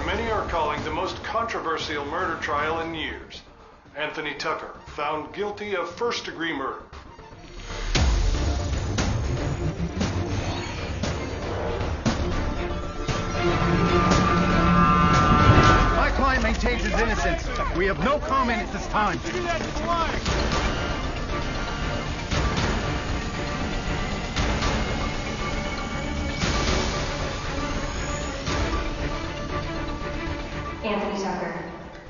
what many are calling the most controversial murder trial in years. Anthony Tucker, found guilty of first-degree murder. My client maintains his innocence. We have no comment at this time. Anthony Tucker,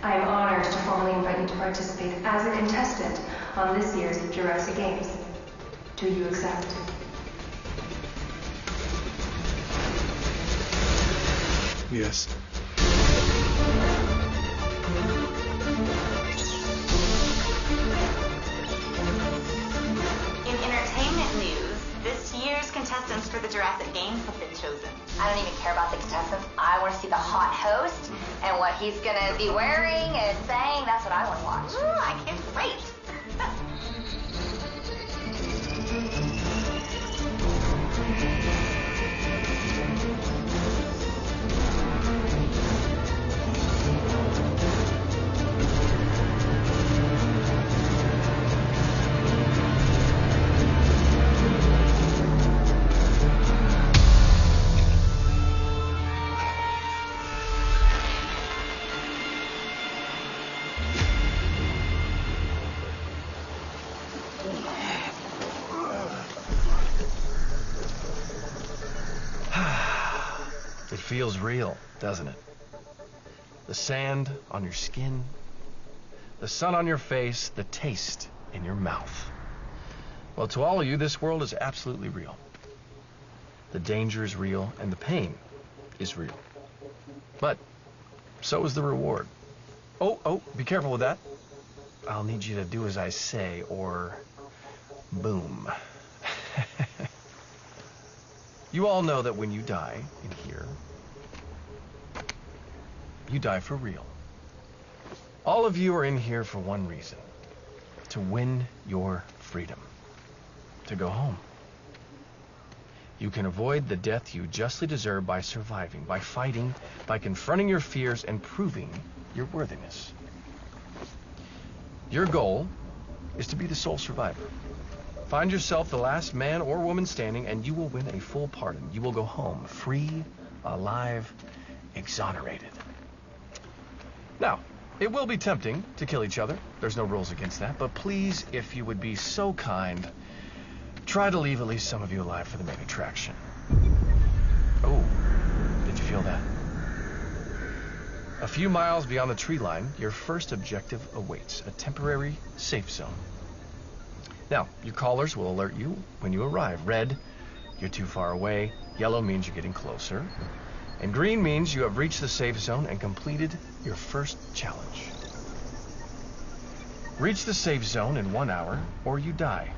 I am honored to formally invite you to participate as a contestant on this year's Jurassic Games. Do you accept? Yes. In entertainment news, this year's contestants for the Jurassic Games have been chosen. I don't even care about the contestants. I want to see the hot host and what he's going to be wearing and saying. That's what I want to watch. Ooh, I can't wait. It feels real, doesn't it? The sand on your skin, the sun on your face, the taste in your mouth. Well, to all of you, this world is absolutely real. The danger is real, and the pain is real. But so is the reward. Oh, be careful with that. I'll need you to do as I say, or boom. You all know that when you die in here, you die for real. All of you are in here for one reason: to win your freedom, to go home. You can avoid the death you justly deserve by surviving, by fighting, by confronting your fears and proving your worthiness. Your goal is to be the sole survivor. Find yourself the last man or woman standing, and you will win a full pardon. You will go home free, alive, exonerated. Now, it will be tempting to kill each other. There's no rules against that. But please, if you would be so kind, try to leave at least some of you alive for the main attraction. Oh, did you feel that? A few miles beyond the tree line, your first objective awaits, a temporary safe zone. Now, your callers will alert you when you arrive. Red, you're too far away. Yellow means you're getting closer. And green means you have reached the safe zone and completed your first challenge. Reach the safe zone in 1 hour, or you die.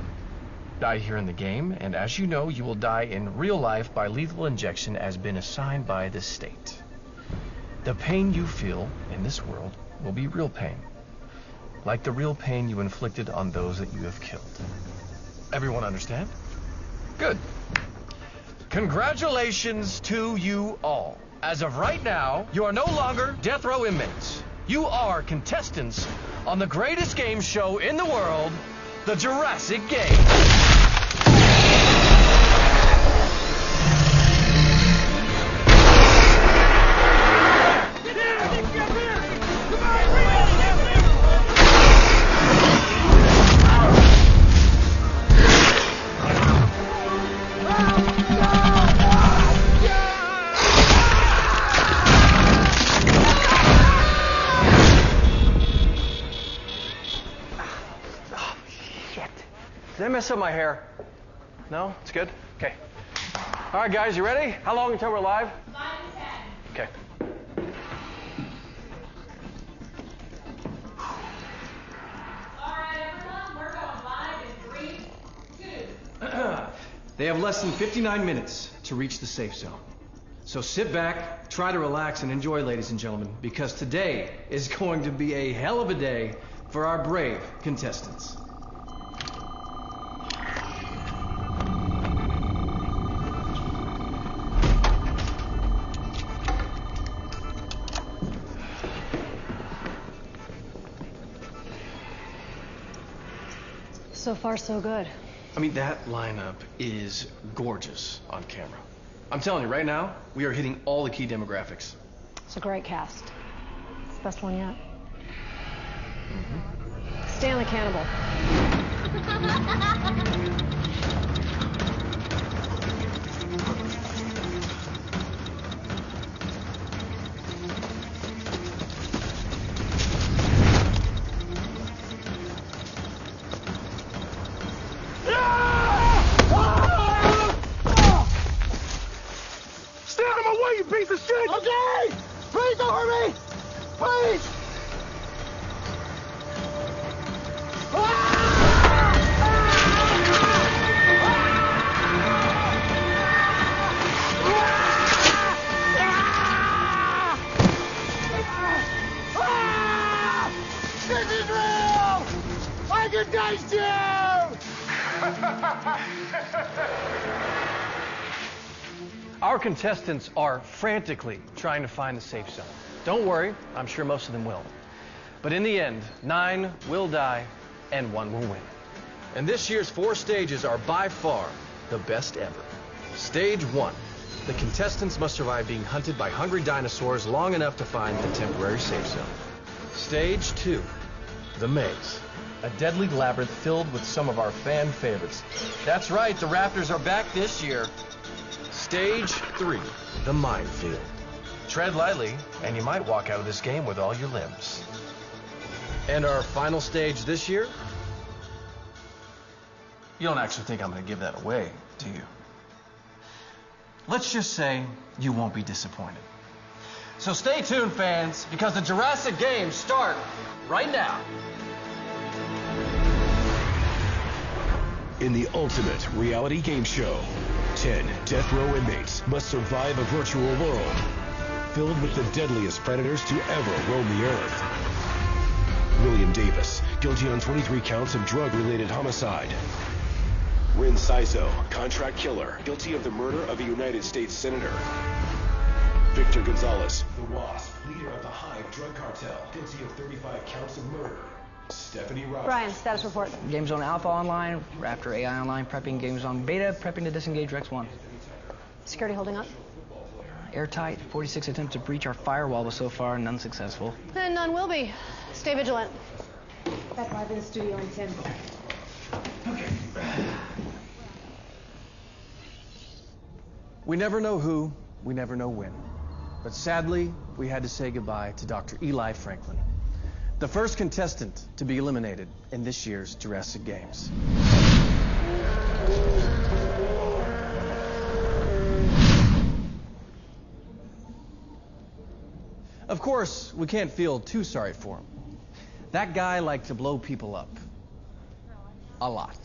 Die here in the game, and as you know, you will die in real life by lethal injection as been assigned by the state. The pain you feel in this world will be real pain, like the real pain you inflicted on those that you have killed. Everyone understand? Good. Congratulations to you all. As of right now, you are no longer death row inmates. You are contestants on the greatest game show in the world, the Jurassic Games. Did I mess up my hair? No? It's good? Okay. All right, guys, you ready? How long until we're live? 5 to 10. Okay. All right, everyone, we're going live in 3, 2. They have less than 59 minutes to reach the safe zone. So sit back, try to relax, and enjoy, ladies and gentlemen, because today is going to be a hell of a day for our brave contestants. So far, so good. I mean, that lineup is gorgeous on camera. I'm telling you, right now, we are hitting all the key demographics. It's a great cast. It's the best one yet. Mm-hmm. Stan the Cannibal. You piece of shit! Okay! Please don't hurt me! Please! This is real! I can taste you! Our contestants are frantically trying to find the safe zone. Don't worry, I'm sure most of them will. But in the end, 9 will die and 1 will win. And this year's 4 stages are by far the best ever. Stage 1. The contestants must survive being hunted by hungry dinosaurs long enough to find the temporary safe zone. Stage 2. The maze. A deadly labyrinth filled with some of our fan favorites. That's right, the Raptors are back this year. Stage 3, the minefield. Tread lightly, and you might walk out of this game with all your limbs. And our final stage this year? You don't actually think I'm going to give that away, do you? Let's just say you won't be disappointed. So stay tuned, fans, because the Jurassic games start right now. In the ultimate reality game show, 10 death row inmates must survive a virtual world filled with the deadliest predators to ever roam the earth. William Davis, guilty on 23 counts of drug-related homicide. Rin Sizo, contract killer, guilty of the murder of a United States senator. Victor Gonzalez, the Wasp, leader of the Hive drug cartel, guilty of 35 counts of murder. Stephanie Roberts. Brian, status report. Game Zone Alpha online, Raptor AI online, prepping Game Zone Beta, prepping to disengage Rex 1. Security holding up? Airtight, 46 attempts to breach our firewall, but so far none successful. And none will be. Stay vigilant. Back live in the studio in 10. Okay. We never know who, we never know when. But sadly, we had to say goodbye to Dr. Eli Franklin, the first contestant to be eliminated in this year's Jurassic Games. Of course, we can't feel too sorry for him. That guy liked to blow people up. A lot.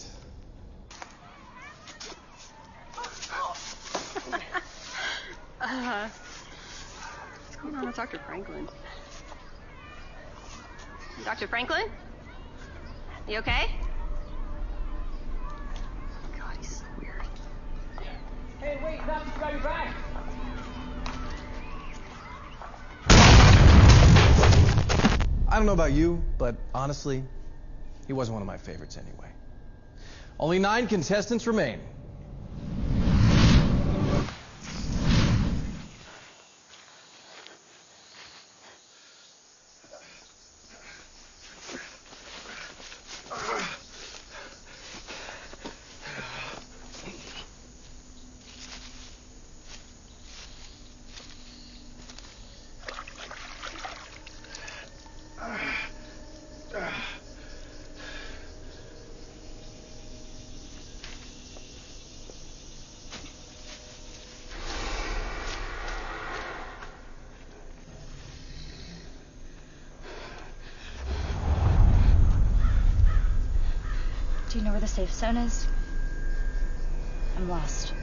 What's going on with Dr. Franklin? Dr. Franklin? You okay? God, he's so weird. Hey, wait, not to grab your back! I don't know about you, but honestly, he wasn't one of my favorites anyway. Only 9 contestants remain. Do you know where the safe zone is? I'm lost.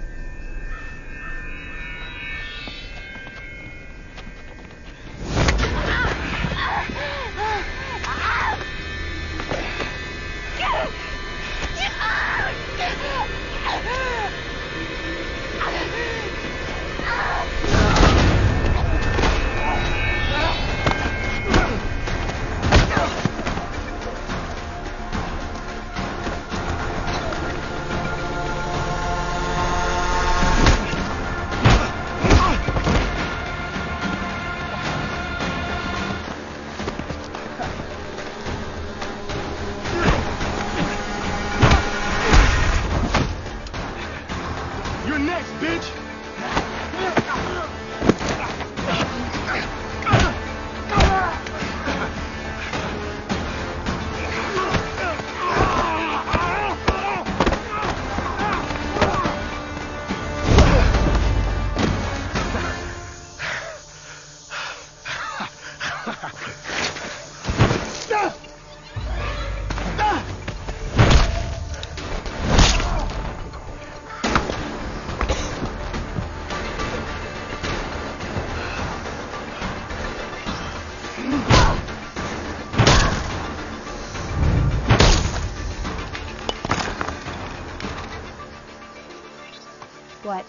What?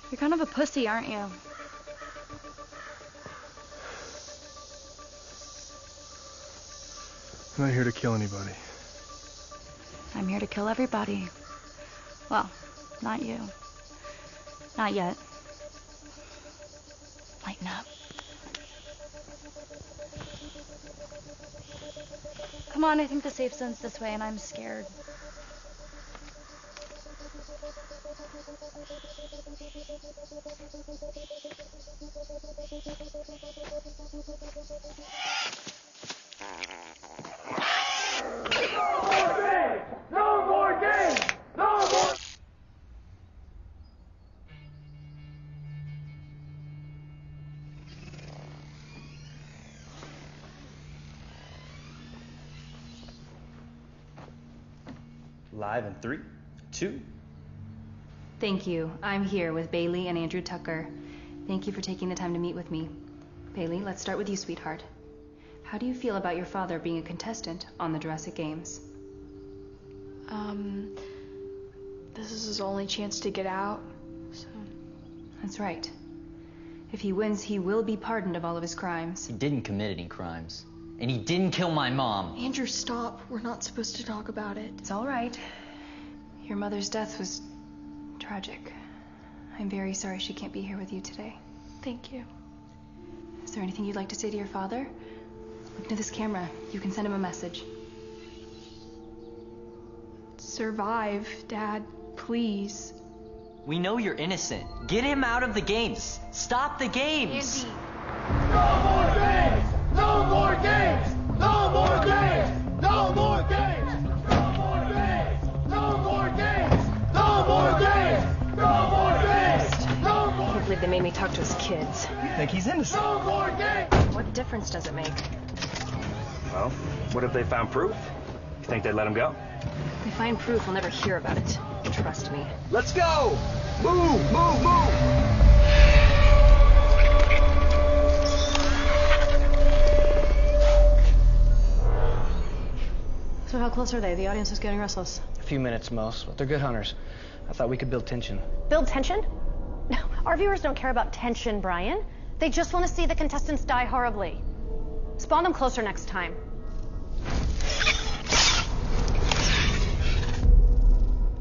You're kind of a pussy, aren't you? I'm not here to kill anybody. I'm here to kill everybody. Well, not you. Not yet. Lighten up. Come on, I think the safe zone's this way and I'm scared. No more games! No more! Live in 3, 2. Thank you. I'm here with Bailey and Andrew Tucker. Thank you for taking the time to meet with me. Bailey, let's start with you, sweetheart. How do you feel about your father being a contestant on the Jurassic Games? This is his only chance to get out, so... That's right. If he wins, he will be pardoned of all of his crimes. He didn't commit any crimes. And he didn't kill my mom. Andrew, stop. We're not supposed to talk about it. It's all right. Your mother's death was tragic. I'm very sorry she can't be here with you today. Thank you. Is there anything you'd like to say to your father? Look into this camera. You can send him a message. Survive, Dad. Please. We know you're innocent. Get him out of the games. Stop the games. Andy. No more games! No more games! No more games! No more games! No more games! No more games! No more games! No more games! No more! I can't believe they made me talk to his kids. You think he's innocent? No more games! What difference does it make? Well, what if they found proof? You think they'd let him go? If they find proof, we'll never hear about it. Trust me. Let's go! Move, move, move! So how close are they? The audience is getting restless. A few minutes most, but they're good hunters. I thought we could build tension. Build tension? No, our viewers don't care about tension, Brian. They just want to see the contestants die horribly. Spawn them closer next time.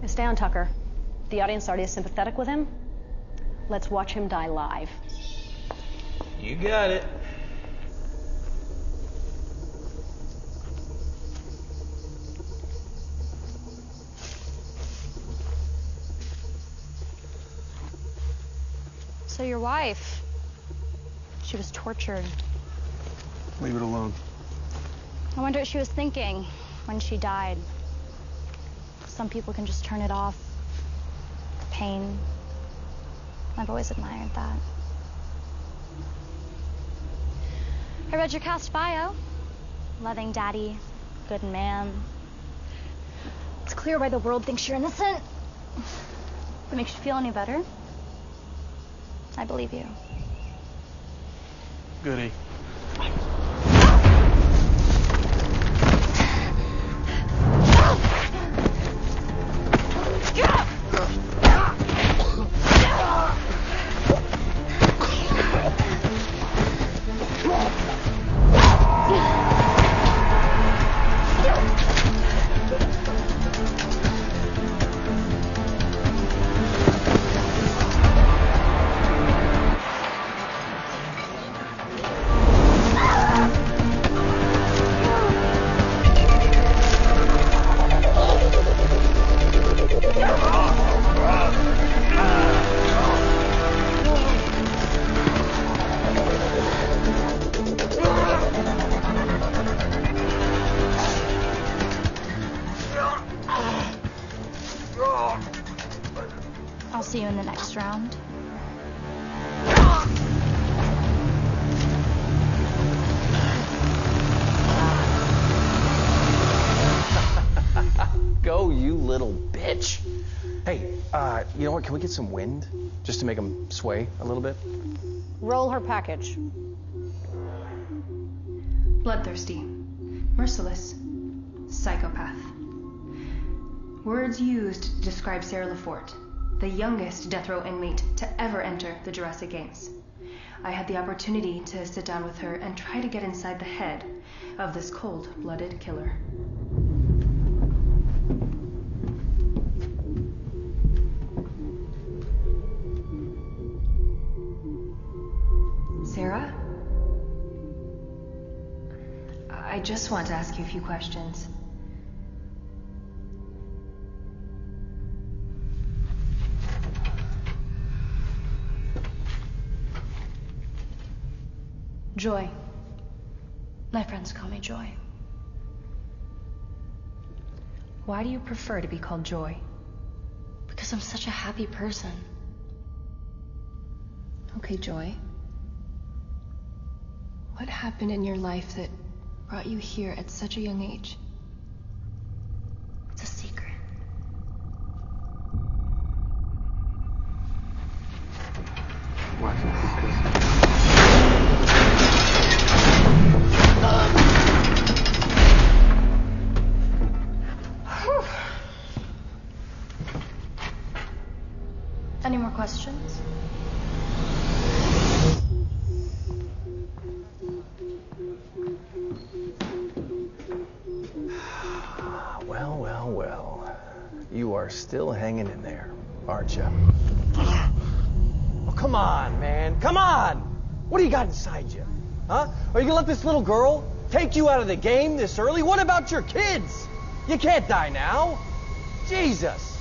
Now stay on Tucker. The audience already is sympathetic with him. Let's watch him die live. You got it. So your wife, she was tortured. Leave it alone. I wonder what she was thinking when she died. Some people can just turn it off. The pain. I've always admired that. I read your cast bio. Loving daddy, good man. It's clear why the world thinks you're innocent. If it makes you feel any better, I believe you. Goody. I'll see you in the next round. Go, you little bitch. Hey, you know what? Can we get some wind? Just to make them sway a little bit? Roll her package. Bloodthirsty. Merciless. psychopath. Words used to describe Sarah LaForte, the youngest death row inmate to ever enter the Jurassic Games. I had the opportunity to sit down with her and try to get inside the head of this cold-blooded killer. Sarah? I just want to ask you a few questions. Joy. My friends call me Joy. Why do you prefer to be called Joy? Because I'm such a happy person. Okay, Joy. What happened in your life that brought you here at such a young age? It's a secret. Watch it, Any more questions? Well. You are still hanging in there, aren't you? Oh, come on, man. Come on! What do you got inside you? Huh? Are you gonna let this little girl take you out of the game this early? What about your kids? You can't die now. Jesus.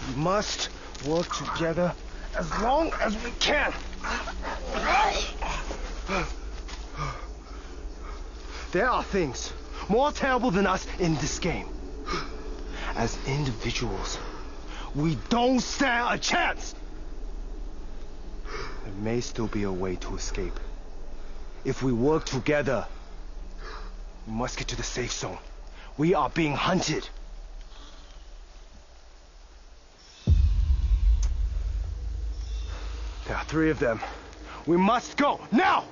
We must work together as long as we can. There are things more terrible than us in this game. As individuals, we don't stand a chance. There may still be a way to escape. If we work together, we must get to the safe zone. We are being hunted. There are 3 of them. We must go now!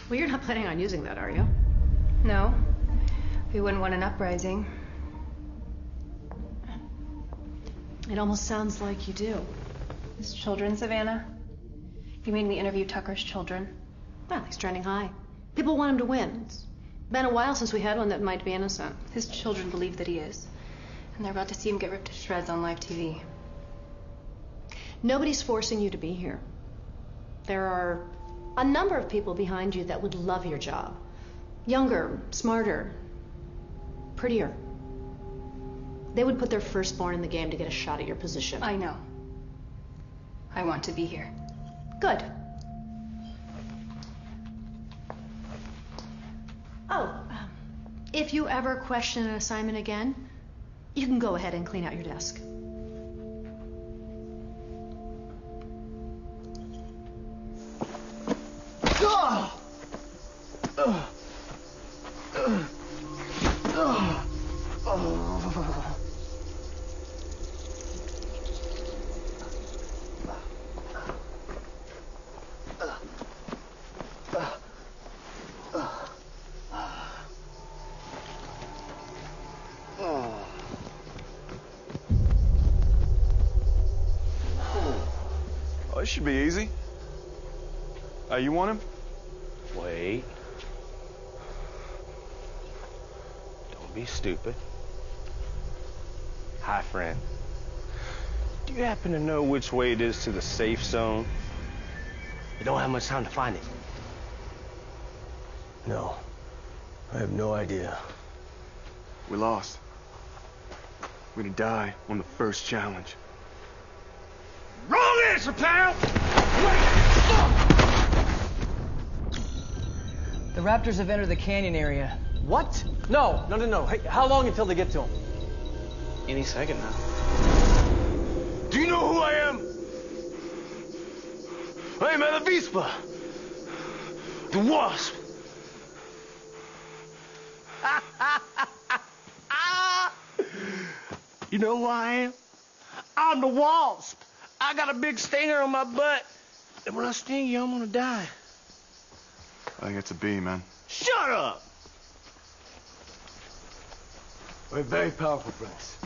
Well, you're not planning on using that, are you? No. We wouldn't want an uprising. It almost sounds like you do. His children, Savannah? You made me interview Tucker's children. Well, he's trending high. People want him to win. It's been a while since we had one that might be innocent. His children believe that he is. And they're about to see him get ripped to shreds on live TV. Nobody's forcing you to be here. There are a number of people behind you that would love your job. Younger, smarter, prettier. They would put their firstborn in the game to get a shot at your position. I know. I want to be here. Good. Oh, if you ever question an assignment again, you can go ahead and clean out your desk. Oh, this should be easy. You want him? Wait. be stupid. Hi, friend. Do you happen to know which way it is to the safe zone? We don't have much time to find it. No. I have no idea. We lost. We're gonna die on the first challenge. Wrong answer, pal! The Raptors have entered the canyon area. What? No. Hey, how long until they get to him? Any second now. Do you know who I am? I am La Vispa, the Wasp. You know who I am? I'm the Wasp. I got a big stinger on my butt. And when I sting you, I'm gonna die. I think it's a B, man. Shut up! We're very powerful friends.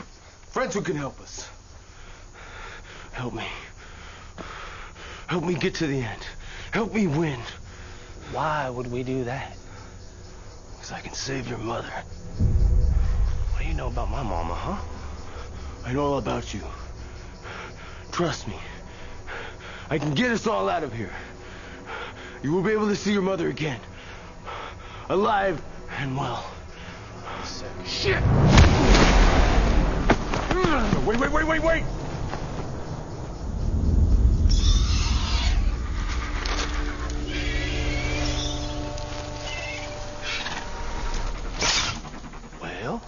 Friends who can help us. Help me. Help me get to the end. Help me win. Why would we do that? Because I can save your mother. What do you know about my mama, huh? I know all about you. Trust me. I can get us all out of here. You will be able to see your mother again. Alive and well. Shit! Wait! Well,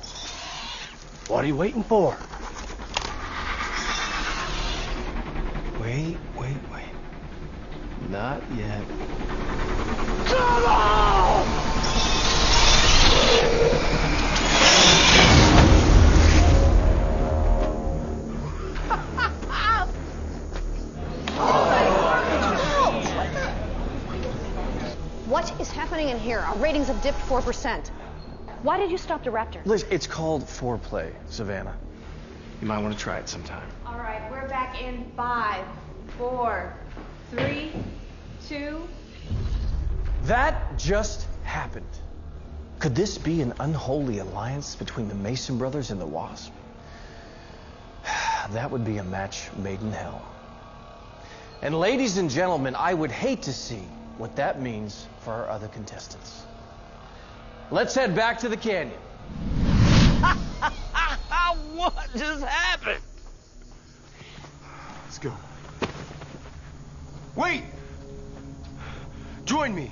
what are you waiting for? Wait. Not yet. Come on! What is happening in here? Our ratings have dipped 4%. Why did you stop the raptor? Liz, it's called foreplay, Savannah. You might want to try it sometime. All right, we're back in 5, 4, 3, 2. That just happened. Could this be an unholy alliance between the Mason brothers and the Wasp? That would be a match made in hell. And ladies and gentlemen, I would hate to see what that means for our other contestants. Let's head back to the canyon. What just happened? Let's go. Wait! Join me.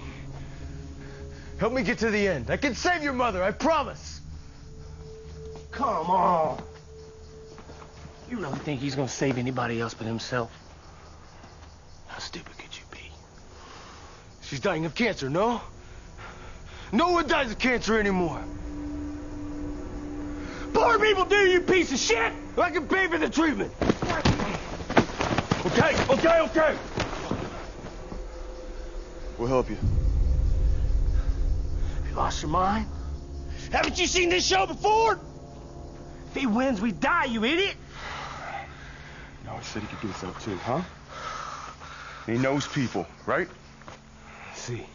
Help me get to the end. I can save your mother, I promise. Come on. You really think he's gonna save anybody else but himself? How stupid could you be? She's dying of cancer, no? No one dies of cancer anymore. Poor people do, you piece of shit! I can pay for the treatment. Okay. We'll help you. You lost your mind? Haven't you seen this show before? If he wins, we die, you idiot! No, he said he could do this up too, huh? And he knows people, right? See.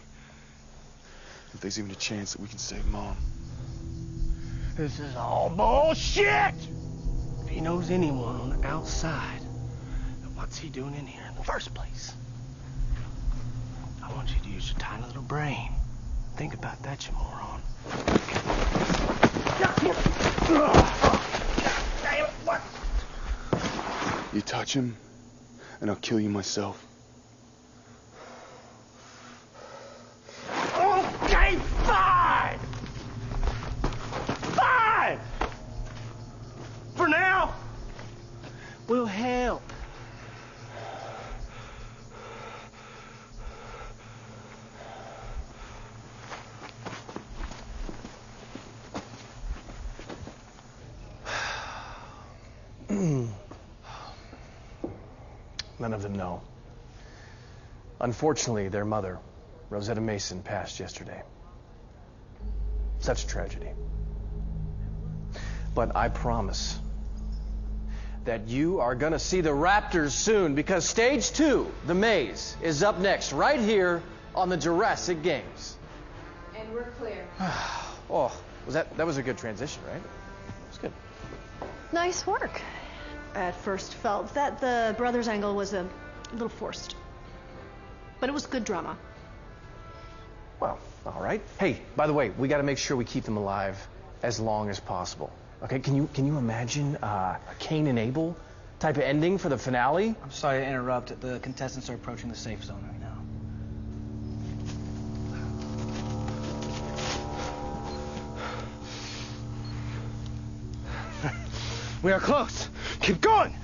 If there's even a chance that we can save Mom. This is all bullshit! If he knows anyone on the outside, then what's he doing in here in the first place? I want you to use your tiny little brain. Think about that, you moron. Damn it, what? You touch him, and I'll kill you myself. Okay, fine! Fine! For now, we'll help. None of them know. Unfortunately, their mother, Rosetta Mason, passed yesterday. Such a tragedy. But I promise that you are going to see the Raptors soon, because Stage 2, the maze, is up next, right here on the Jurassic Games. And we're clear. Oh, That was a good transition, right? It was good. Nice work. At first felt that the brothers angle was a little forced. But it was good drama. Well, all right. Hey, by the way, we got to make sure we keep them alive as long as possible. Okay, can you imagine a Cain and Abel type of ending for the finale? I'm sorry to interrupt. The contestants are approaching the safe zone right now. We are close. Keep going.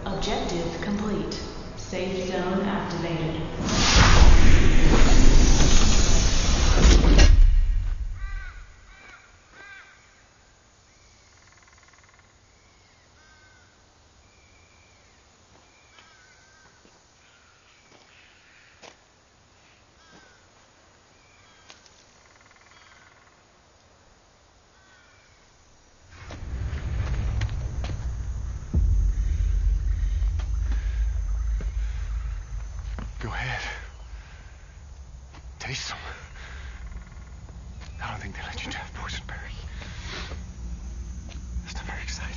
Objective complete. Safe zone activated. Go ahead. Taste some. I don't think they let you have boysenberry. That's not very exciting.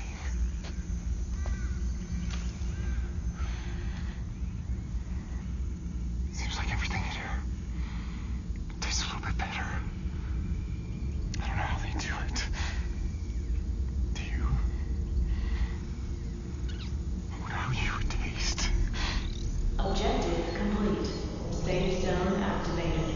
Seems like everything in here tastes a little bit better. I don't know how they do it. Do you? I wonder how you would taste. Objective complete. Safe zone activated.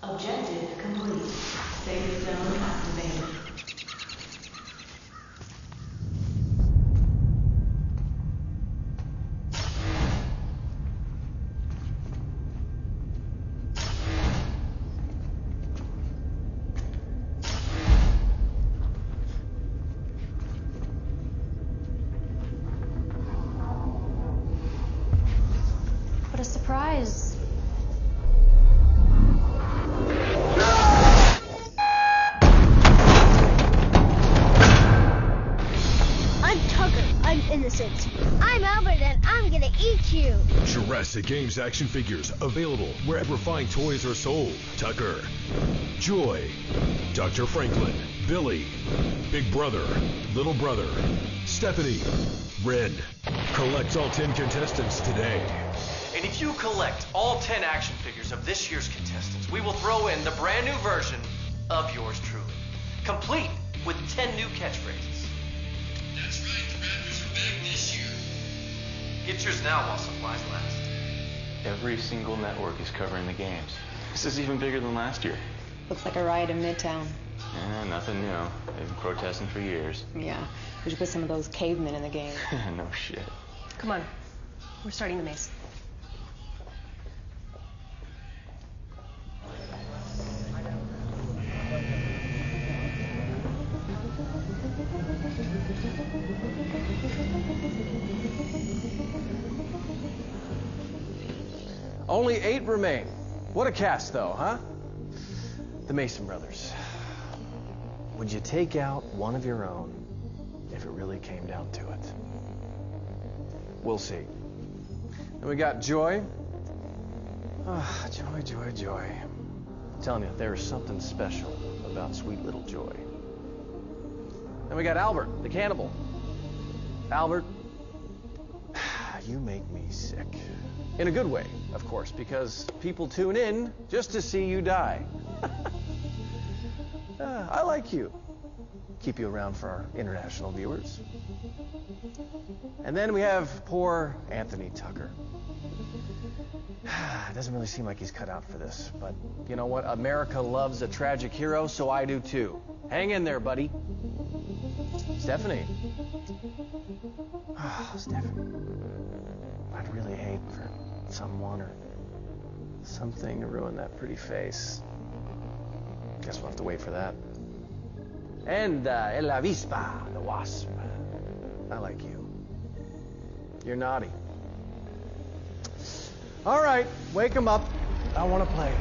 Objective complete. Safe zone activated. What a surprise. I'm Tucker. I'm innocent. I'm Albert, and I'm gonna eat you. Jurassic Games action figures available wherever fine toys are sold. Tucker, Joy, Dr. Franklin, Billy, Big Brother, Little Brother, Stephanie, Ren. Collect all 10 contestants today. And if you collect all 10 action figures of this year's contestants, we will throw in the brand new version of yours truly, complete with 10 new catchphrases. That's right, the Raptors are back this year. Get yours now while supplies last. Every single network is covering the games. This is even bigger than last year. Looks like a riot in Midtown. Nothing new. They've been protesting for years. Yeah, we should put some of those cavemen in the game. No shit. Come on. We're starting the maze. Only 8 remain. What a cast, though, huh? The Mason brothers. Would you take out one of your own if it really came down to it? We'll see. Then we got Joy. Ah, Joy, Joy, Joy. I'm telling you, there is something special about sweet little Joy. Then we got Albert, the cannibal. Albert, you make me sick. In a good way, of course, because people tune in just to see you die. I like you. Keep you around for our international viewers. And then we have poor Anthony Tucker. It doesn't really seem like he's cut out for this, but you know what? America loves a tragic hero, so I do too. Hang in there, buddy. Stephanie, Stephanie, I'd really hate for someone or something to ruin that pretty face. Guess we'll have to wait for that. And El Avispa, the wasp. I like you. You're naughty. All right, wake him up. I want to play.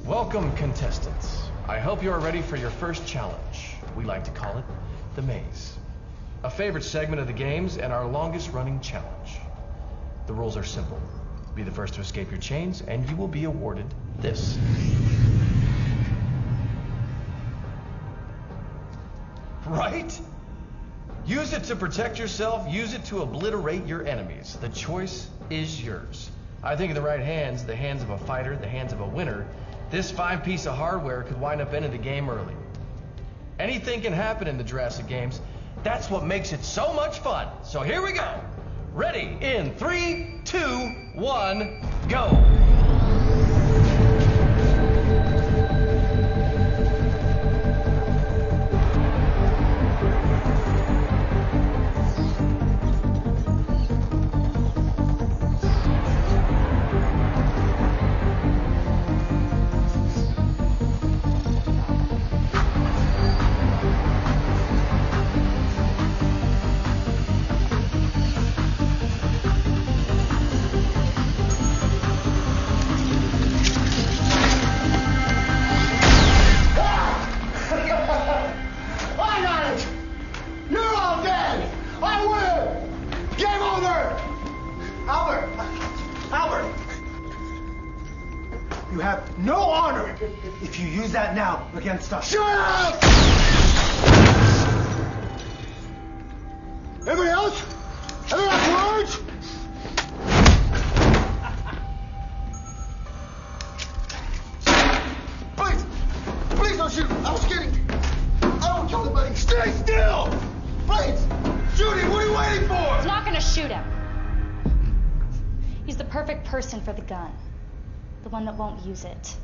Welcome, contestants. I hope you are ready for your first challenge. We like to call it the maze. A favorite segment of the games and our longest running challenge. The rules are simple. Be the first to escape your chains and you will be awarded this. Right? Use it to protect yourself, use it to obliterate your enemies. The choice is yours. I think in the right hands, the hands of a fighter, the hands of a winner, this fine piece of hardware could wind up ending the game early. Anything can happen in the Jurassic games. That's what makes it so much fun. So here we go. Ready in 3, 2, 1, go. You have no honor if you use that now against us. Shut up! Everybody else? Any last words? Please don't shoot. I was kidding. I won't kill anybody. Stay still! Please! Judy, what are you waiting for? I'm not gonna shoot him. He's the perfect person for the gun. The one that won't use it.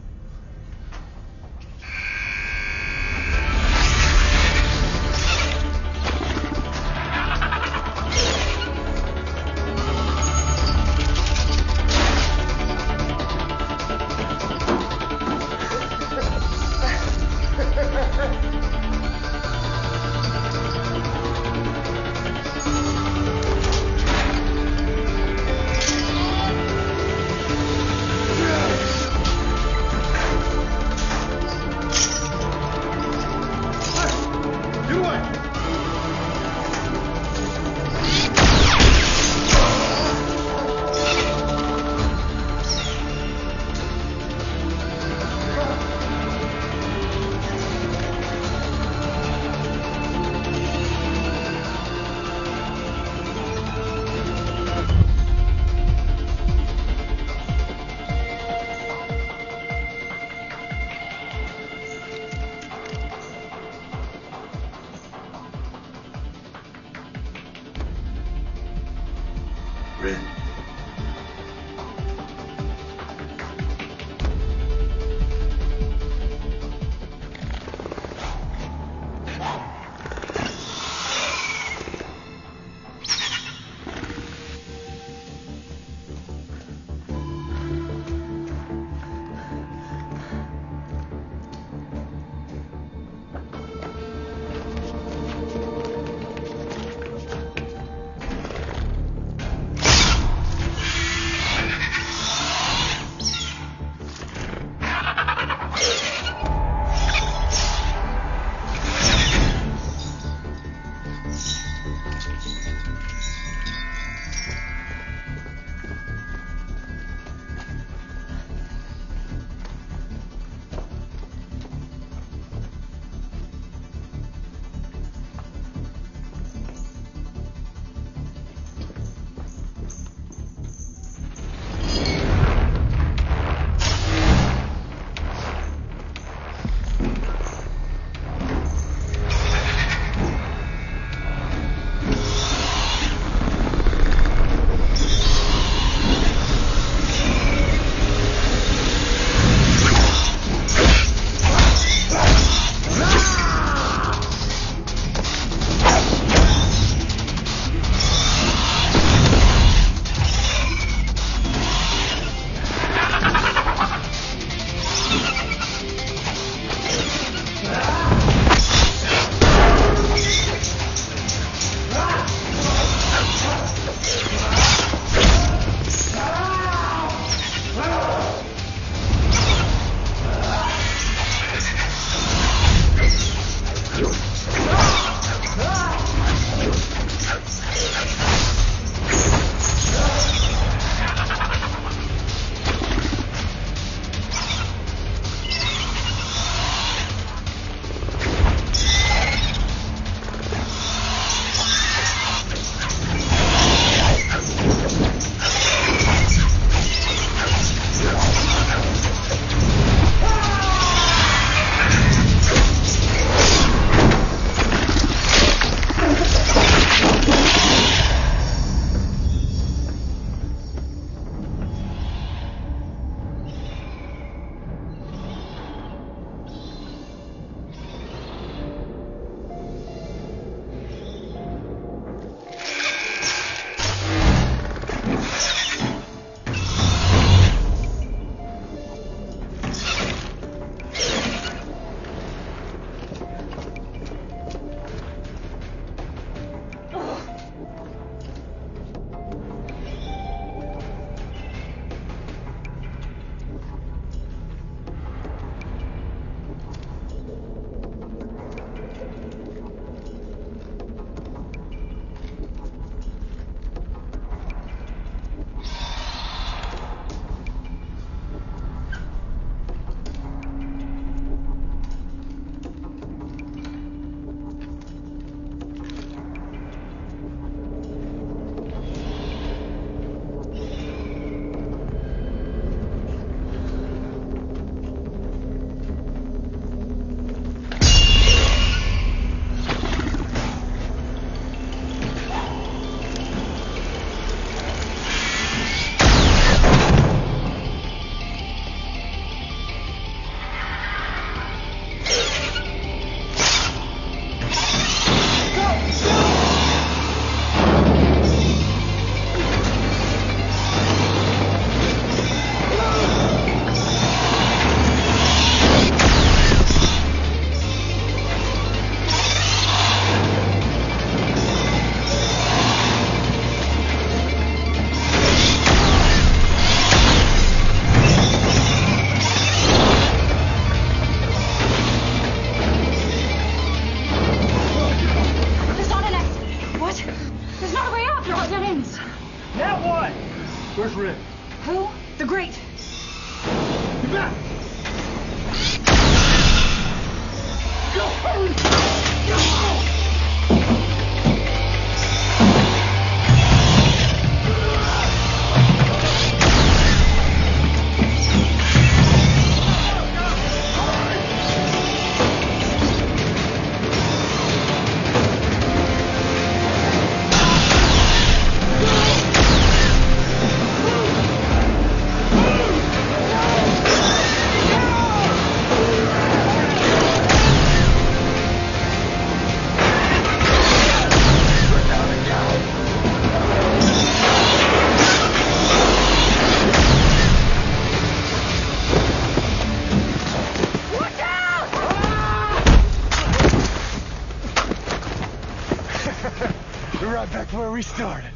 That's where we started.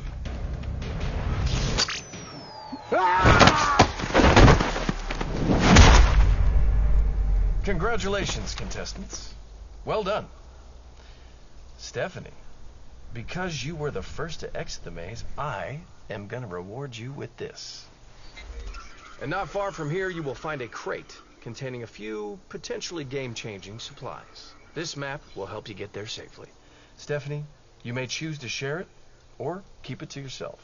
Congratulations, contestants. Well done. Stephanie, because you were the first to exit the maze, I am going to reward you with this. And not far from here, you will find a crate containing a few potentially game-changing supplies. This map will help you get there safely. Stephanie, you may choose to share it or keep it to yourself.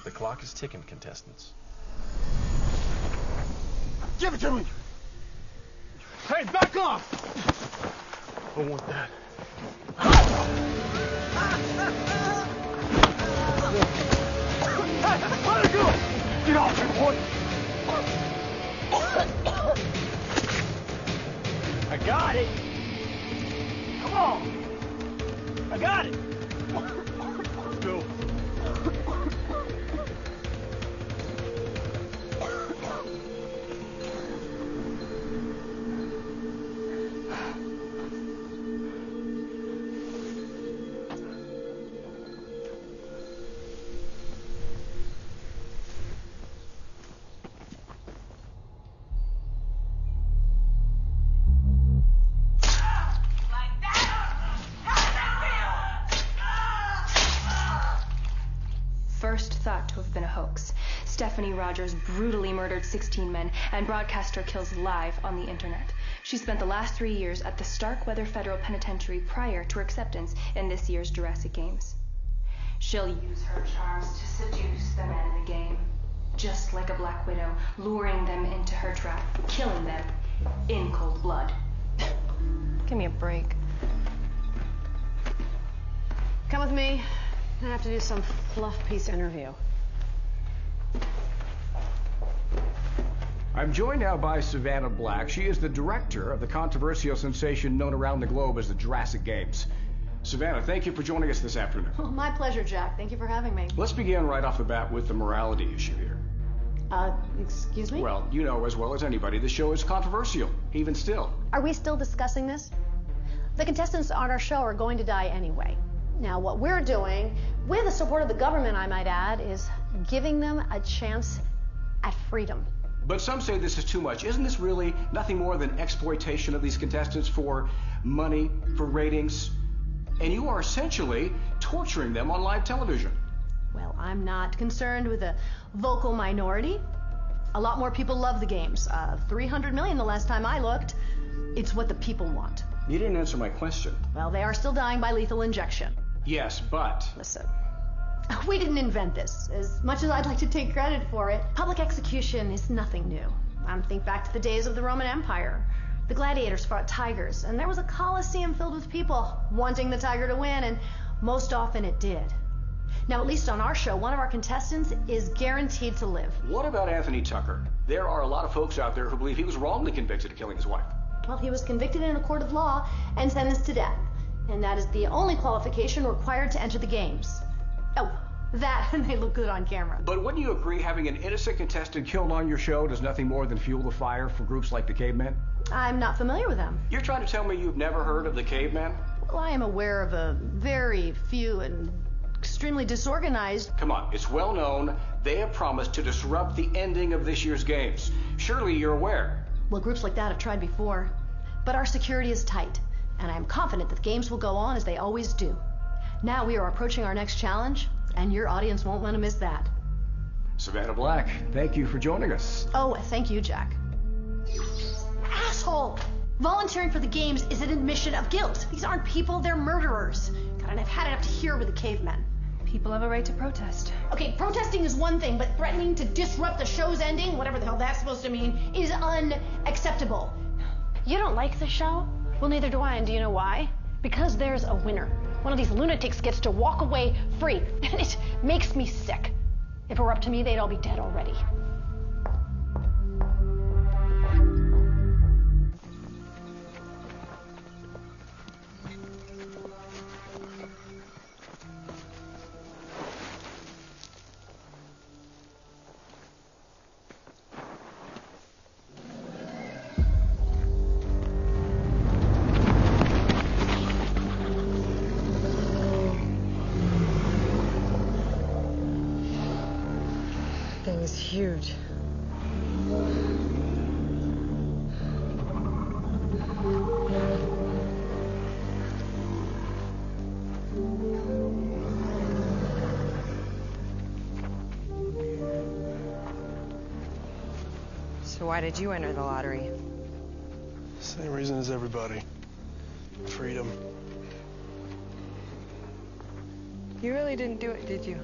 The clock is ticking, contestants. Give it to me! Hey, back off! I want that. Hey, let it go! Get off me, boy! I got it! Come on! I got it! Let's go. First thought to have been a hoax. Stephanie Rogers brutally murdered 16 men and broadcast her kills live on the internet. She spent the last 3 years at the Starkweather Federal Penitentiary prior to her acceptance in this year's Jurassic Games. She'll use her charms to seduce the men in the game, just like a Black Widow, luring them into her trap, killing them in cold blood. Give me a break. Come with me. I have to do some fluff piece interview. I'm joined now by Savannah Black. She is the director of the controversial sensation known around the globe as the Jurassic Games. Savannah, thank you for joining us this afternoon. Oh, my pleasure, Jack. Thank you for having me. Let's begin right off the bat with the morality issue here. Excuse me? Well, you know as well as anybody, the show is controversial, even still. Are we still discussing this? The contestants on our show are going to die anyway. Now, what we're doing, with the support of the government, I might add, is giving them a chance at freedom. But some say this is too much. Isn't this really nothing more than exploitation of these contestants for money, for ratings? And you are essentially torturing them on live television. Well, I'm not concerned with the vocal minority. A lot more people love the games. 300 million the last time I looked. It's what the people want. You didn't answer my question. Well, they are still dying by lethal injection. Yes, but... Listen, we didn't invent this. As much as I'd like to take credit for it, public execution is nothing new. Think back to the days of the Roman Empire. The gladiators fought tigers, and there was a coliseum filled with people wanting the tiger to win, and most often it did. Now, at least on our show, one of our contestants is guaranteed to live. What about Anthony Tucker? There are a lot of folks out there who believe he was wrongly convicted of killing his wife. Well, he was convicted in a court of law and sentenced to death. And that is the only qualification required to enter the games. Oh, that and they look good on camera. But wouldn't you agree having an innocent contestant killed on your show does nothing more than fuel the fire for groups like the Cavemen? I'm not familiar with them. You're trying to tell me you've never heard of the Cavemen? Well, I am aware of a very few and extremely disorganized... Come on, it's well known they have promised to disrupt the ending of this year's games. Surely you're aware. Well, groups like that have tried before. But our security is tight. And I am confident that the games will go on as they always do. Now we are approaching our next challenge, and your audience won't want to miss that. Savannah Black, thank you for joining us. Oh, thank you, Jack. Asshole! Volunteering for the games is an admission of guilt. These aren't people, they're murderers. God, and I've had it up to here with the cavemen. People have a right to protest. Okay, protesting is one thing, but threatening to disrupt the show's ending, whatever the hell that's supposed to mean, is unacceptable. You don't like the show? Well, neither do I, and do you know why? Because there's a winner. One of these lunatics gets to walk away free, and it makes me sick. If it were up to me, they'd all be dead already. thing is huge. So why did you enter the lottery? Same reason as everybody. Freedom. You really didn't do it, did you?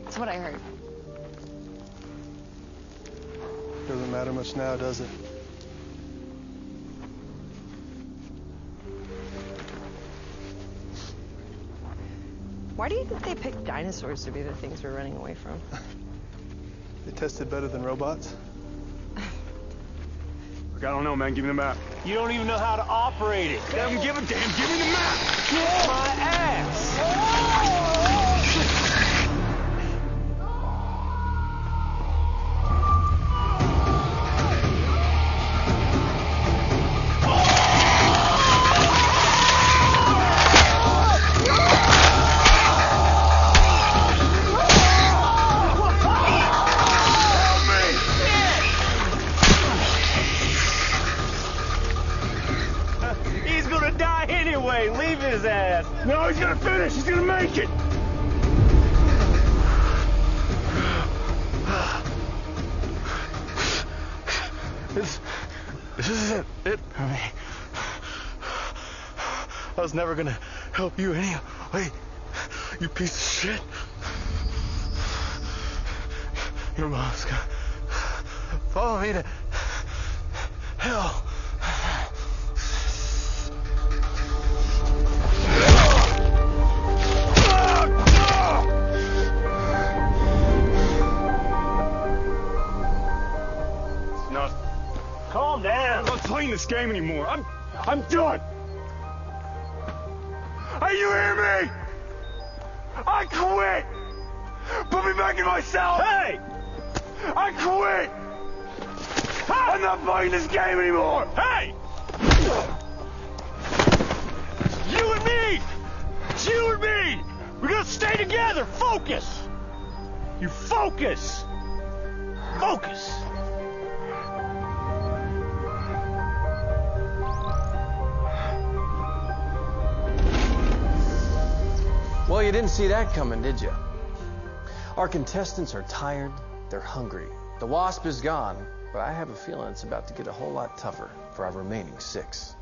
That's what I heard. Doesn't matter much now, does it? Why do you think they picked dinosaurs to be the things we're running away from? They tested better than robots. Look, I don't know, man. Give me the map. You don't even know how to operate it. Don't give a damn. Give me the map. Kiss my ass. Leave his ass. No, he's gonna finish. He's gonna make it. This isn't it for me. I was never gonna help you anyway. You piece of shit. Your mom's gonna follow me to hell. Calm down. I'm not playing this game anymore. I'm done. Are you hear me? I quit. Put me back in my cell. Hey! I quit. Hey! I'm not playing this game anymore. Hey! You and me. It's you and me. We're gonna stay together. Focus. You focus. Focus. Well, you didn't see that coming, did you? Our contestants are tired, they're hungry. The Wasp is gone, but I have a feeling it's about to get a whole lot tougher for our remaining 6.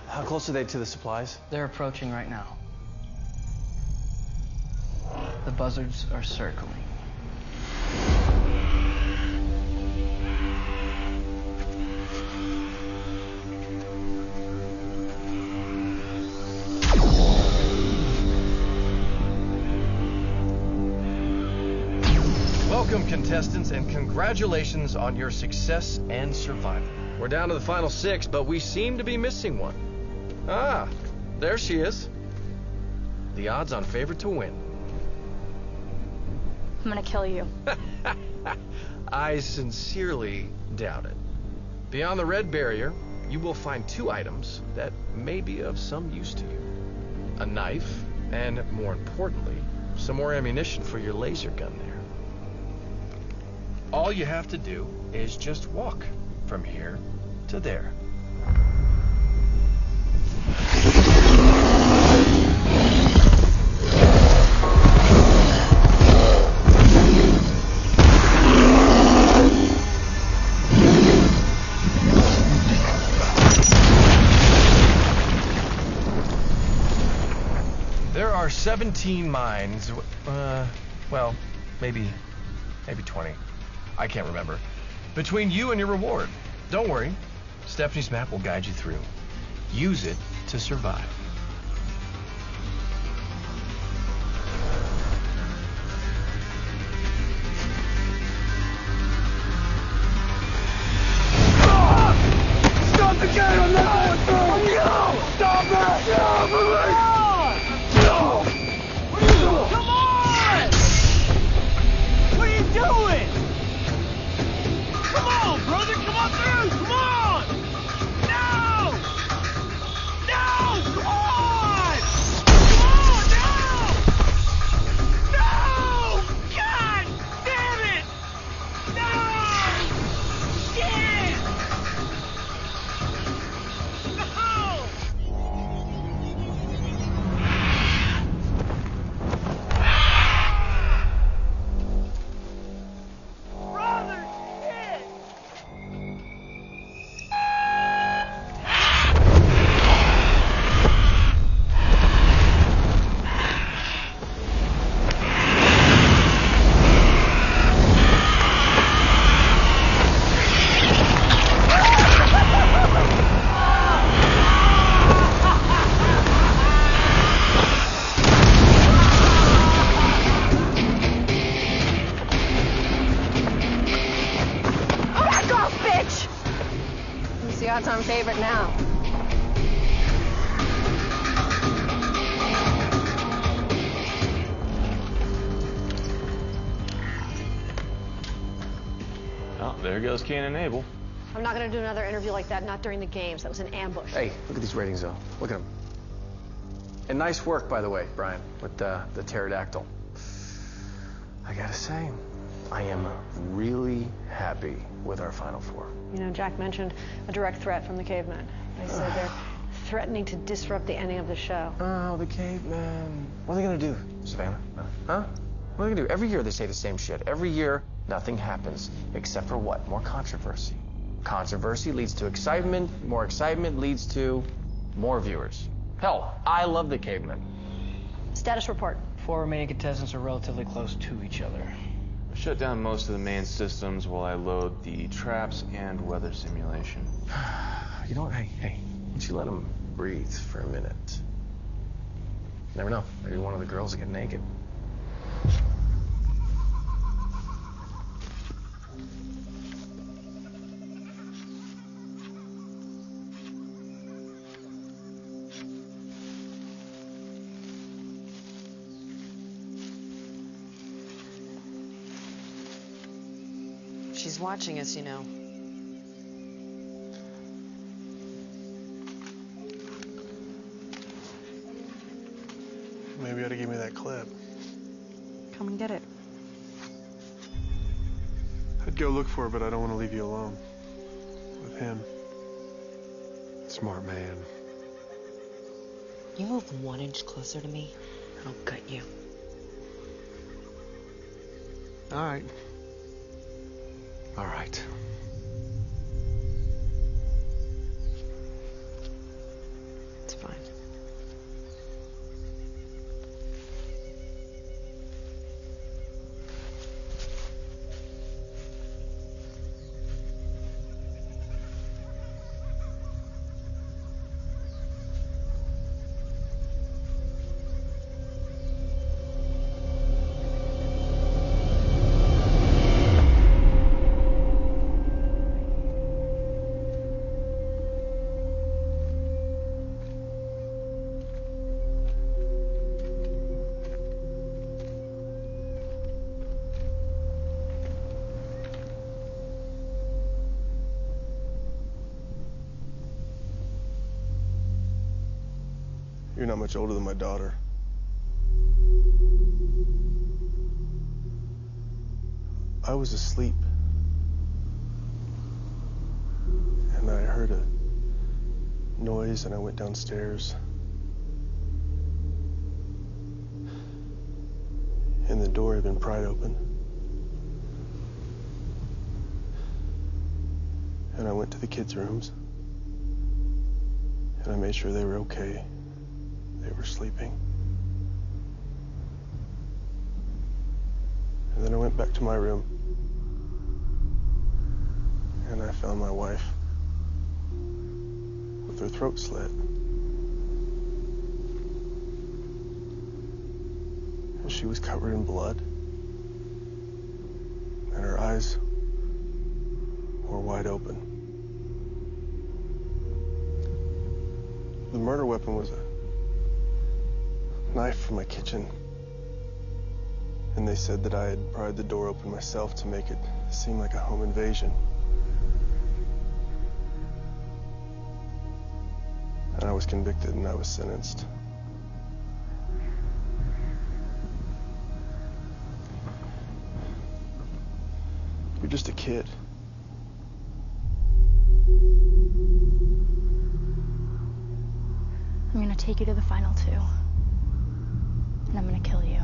How close are they to the supplies? They're approaching right now. The buzzards are circling. Welcome, contestants, and congratulations on your success and survival. We're down to the final 6, but we seem to be missing one. Ah, there she is. The odds-on favorite to win. I'm gonna kill you. I sincerely doubt it. Beyond the red barrier, you will find 2 items that may be of some use to you. A knife, and more importantly, some more ammunition for your laser gun there. All you have to do is just walk from here to there. There are 17 mines, well, maybe 20. I can't remember. Between you and your reward. Don't worry. Stephanie's map will guide you through. Use it to survive. Stop the game! I'm not going through! No! Stop it! No, please! No! Come on! What are you doing? Come on, brother! Come on through! Come on! No! No! Come on! fan favorite now. Oh, there goes Cain and Abel. I'm not going to do another interview like that, not during the games. That was an ambush. Hey, look at these ratings, though. Look at them. And nice work, by the way, Brian, with the pterodactyl. I gotta say, I am really happy with our Final Four. You know, Jack mentioned a direct threat from the cavemen. They said they're threatening to disrupt the ending of the show. Oh, the cavemen. What are they gonna do, Savannah? Huh? What are they gonna do? Every year they say the same shit. Every year, nothing happens. Except for what? More controversy. Controversy leads to excitement. More excitement leads to more viewers. Hell, I love the cavemen. Status report. 4 remaining contestants are relatively close to each other. I shut down most of the main systems while I load the traps and weather simulation. You know what? Hey, why don't you let them breathe for a minute? Never know. Maybe one of the girls will get naked. She's watching us, you know. Maybe you ought to give me that clip. Come and get it. I'd go look for it, but I don't want to leave you alone. With him. Smart man. You move 1 inch closer to me, and I'll gut you. All right. All right. It's fine. You're not much older than my daughter. I was asleep. And I heard a noise and I went downstairs. And the door had been pried open. And I went to the kids' rooms. And I made sure they were okay. They were sleeping. And then I went back to my room. And I found my wife with her throat slit. And she was covered in blood. And her eyes were wide open. The murder weapon was a knife from my kitchen. And they said that I had pried the door open myself to make it seem like a home invasion. And I was convicted and I was sentenced. You're just a kid. I'm gonna take you to the final 2. And I'm gonna kill you.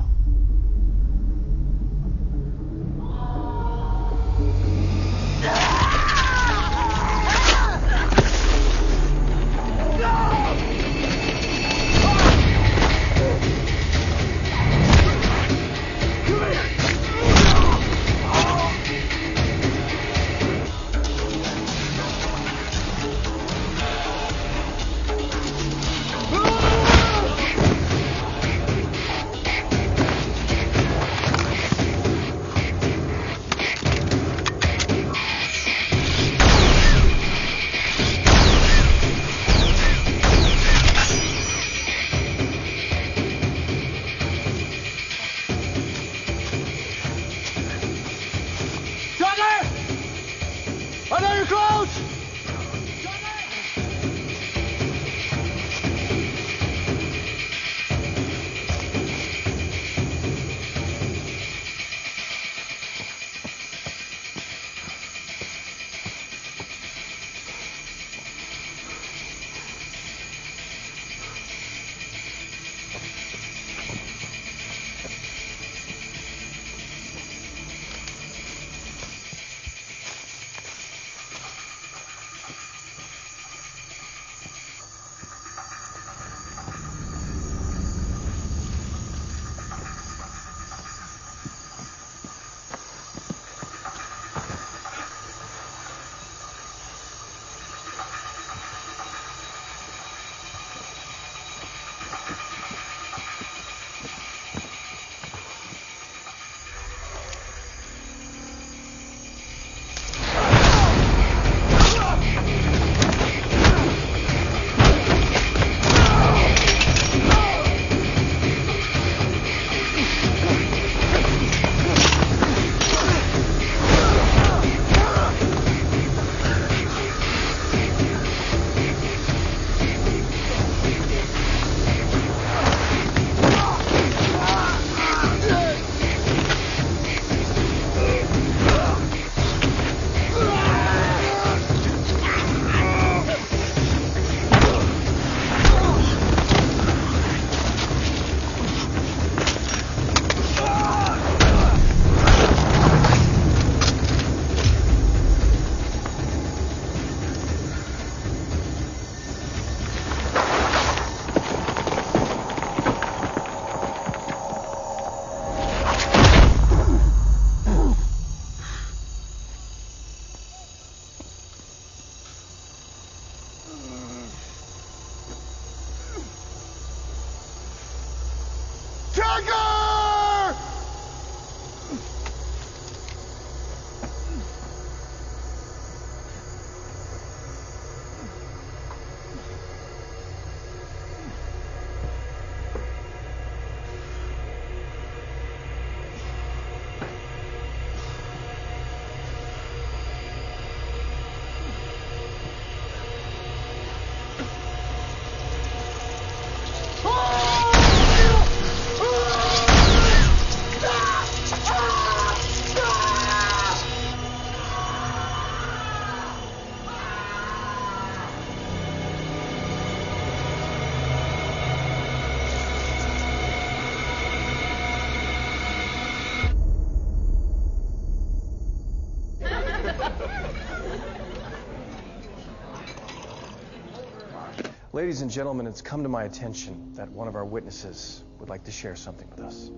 Ladies and gentlemen, it's come to my attention that one of our witnesses would like to share something with us.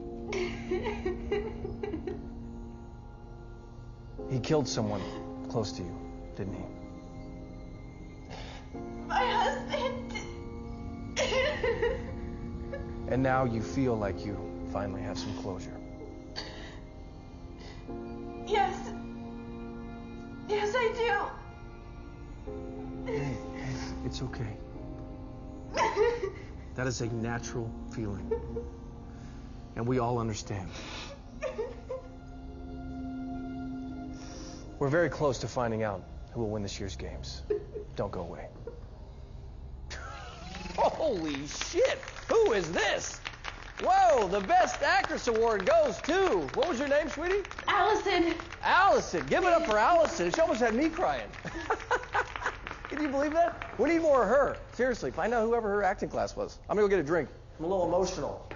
He killed someone close to you, didn't he? My husband. And now you feel like you finally have some closure. Yes. Yes, I do. Hey, it's okay. That is a natural feeling. And we all understand. We're very close to finding out who will win this year's games. Don't go away. Holy shit! Who is this? Whoa, the Best Actress Award goes to... What was your name, sweetie? Allison. Allison. Give it up for Allison. She almost had me crying. Can you believe that? We need more of her. Seriously, find out whoever her acting class was. I'm gonna go get a drink. I'm a little emotional.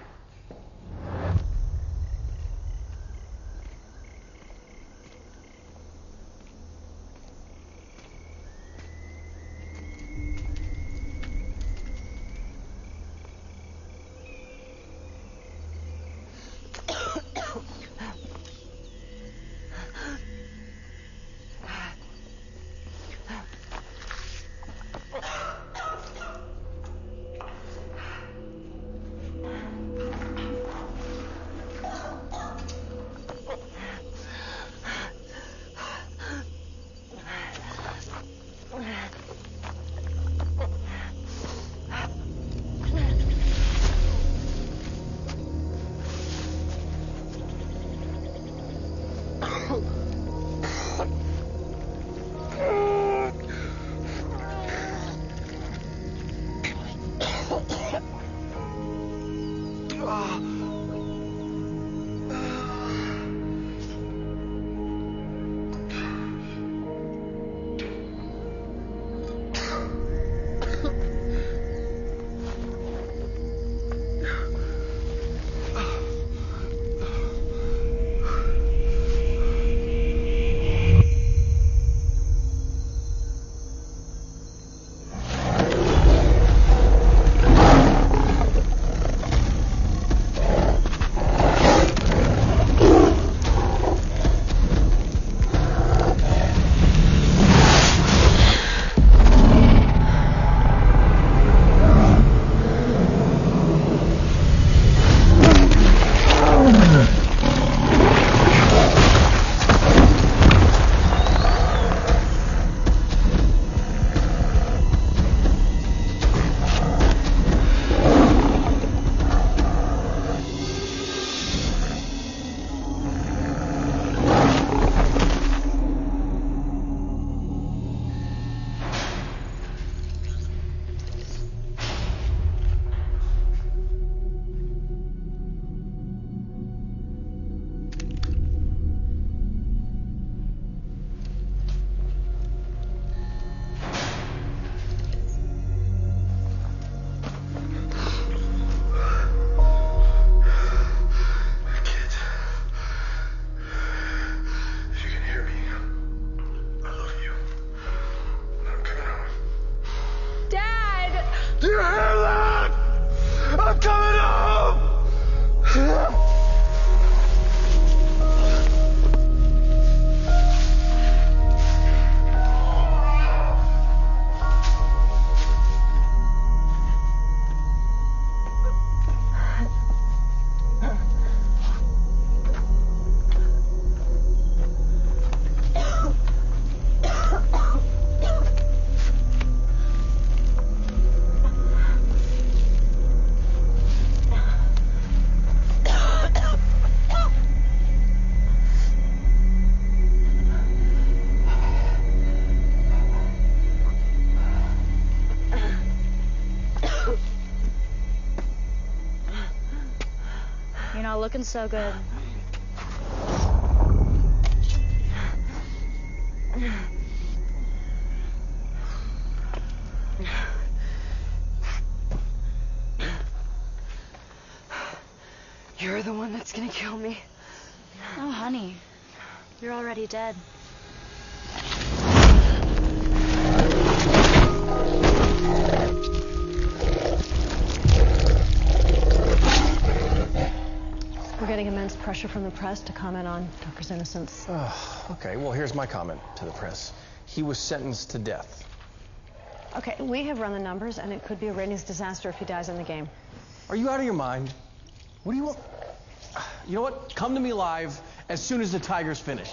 Do you hear that? I'm coming home! You're not looking so good. You're the one that's gonna kill me. Oh, honey. You're already dead. getting immense pressure from the press to comment on Tucker's innocence. Okay, well, here's my comment to the press. He was sentenced to death. Okay, we have run the numbers, and it could be a ratings disaster if he dies in the game. Are you out of your mind? What do you want? You know what? Come to me live as soon as the Tigers finish.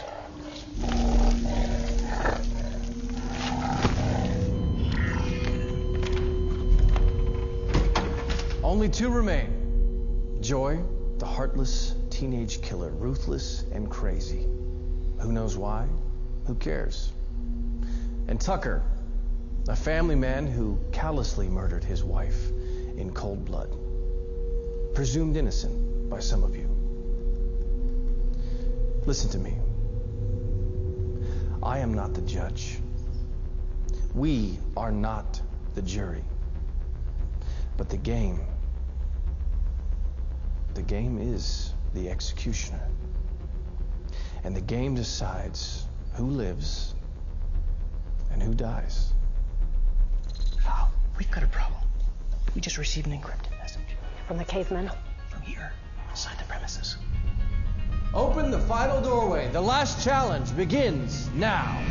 Only two remain. Joy, the heartless teenage killer, ruthless and crazy. Who knows why? Who cares? And Tucker, a family man who callously murdered his wife in cold blood. Presumed innocent by some of you. Listen to me. I am not the judge. We are not the jury. But the game is the executioner. And the game decides who lives and who dies. Oh, we've got a problem. We just received an encrypted message. From the cavemen? From here, inside the premises. Open the final doorway. The last challenge begins now.